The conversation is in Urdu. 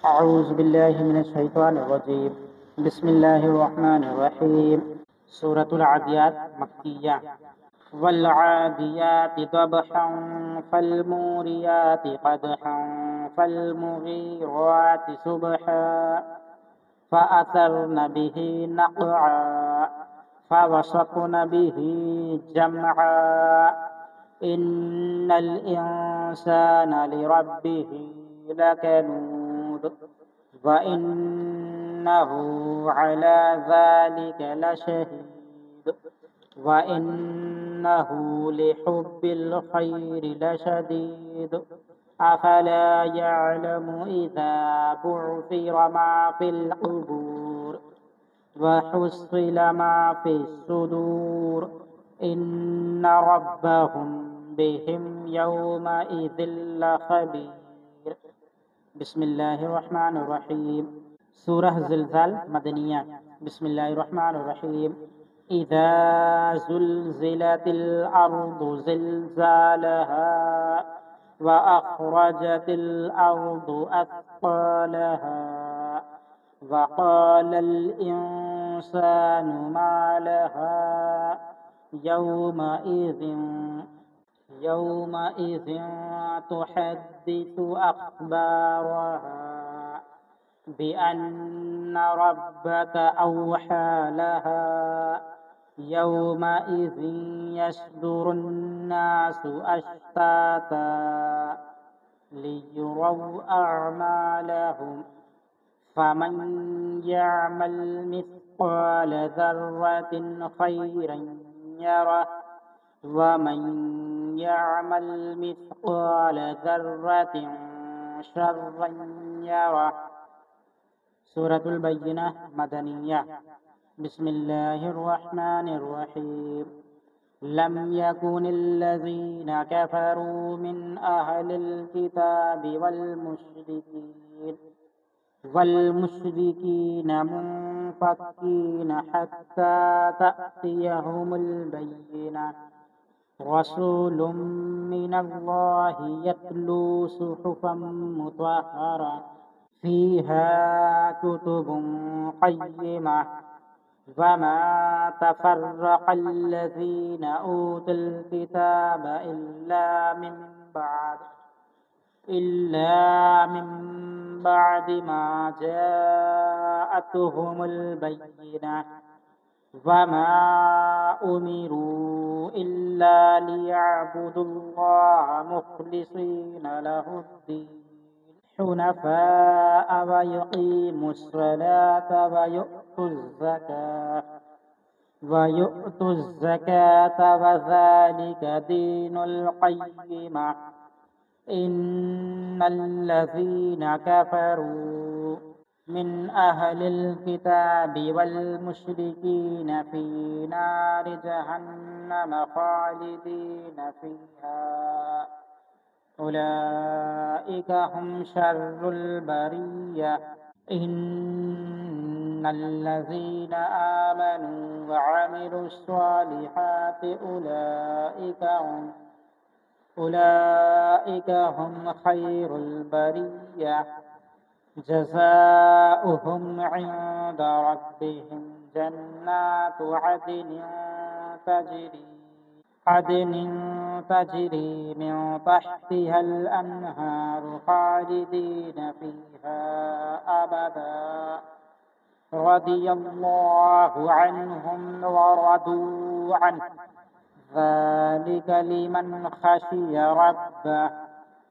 أعوذ بالله من الشيطان الرجيم بسم الله الرحمن الرحيم سورة العاديات مكية والعاديات ضبحا فالموريات قدحا فالمغيرات صبحا فأثرن به نقعا فوسطن به جمعا إن الإنسان لربه لكنود وإنه على ذلك لشهيد وإنه لحب الخير لشديد أفلا يعلم إذا بعثر ما في القبور وحصل ما في الصدور إن ربهم بهم يومئذ لخبير بسم الله الرحمن الرحيم سورة زلزال مدنية بسم الله الرحمن الرحيم إذا زلزلت الأرض زلزالها وأخرجت الأرض أثقالها وقال الإنسان ما لها يومئذ تحدث أخبارها بأن ربك أوحى لها يومئذ يصدر الناس أشتاتا ليروا أعمالهم فمن يعمل مثقال ذرة خيرا يره ومن يعمل مثقال ذرة شرا يره سورة البينة مدنية بسم الله الرحمن الرحيم لم يكن الذين كفروا من أهل الكتاب والمشركين منفكين حتى تأتيهم البينة رسول من الله يتلو صحفا مطهرة فيها كتب قيمة وما تفرق الذين أوتوا الكتاب إلا من بعد ما جاءتهم البينة وما أمروا إلا ليعبدوا الله مخلصين له الدين حنفاء ويقيموا الصلاة ويؤتوا الزكاة وذلك دين القيمة إن الذين كفروا من أهل الكتاب والمشركين في نار جهنم خالدين فيها أولئك هم شر البرية إن الذين آمنوا وعملوا الصالحات أولئك هم خير البرية جزاؤهم عند ربهم جنات عدن تجري من تحتها الأنهار خالدين فيها أبدا رضي الله عنهم ورضوا عنه ذلك لمن خشي ربه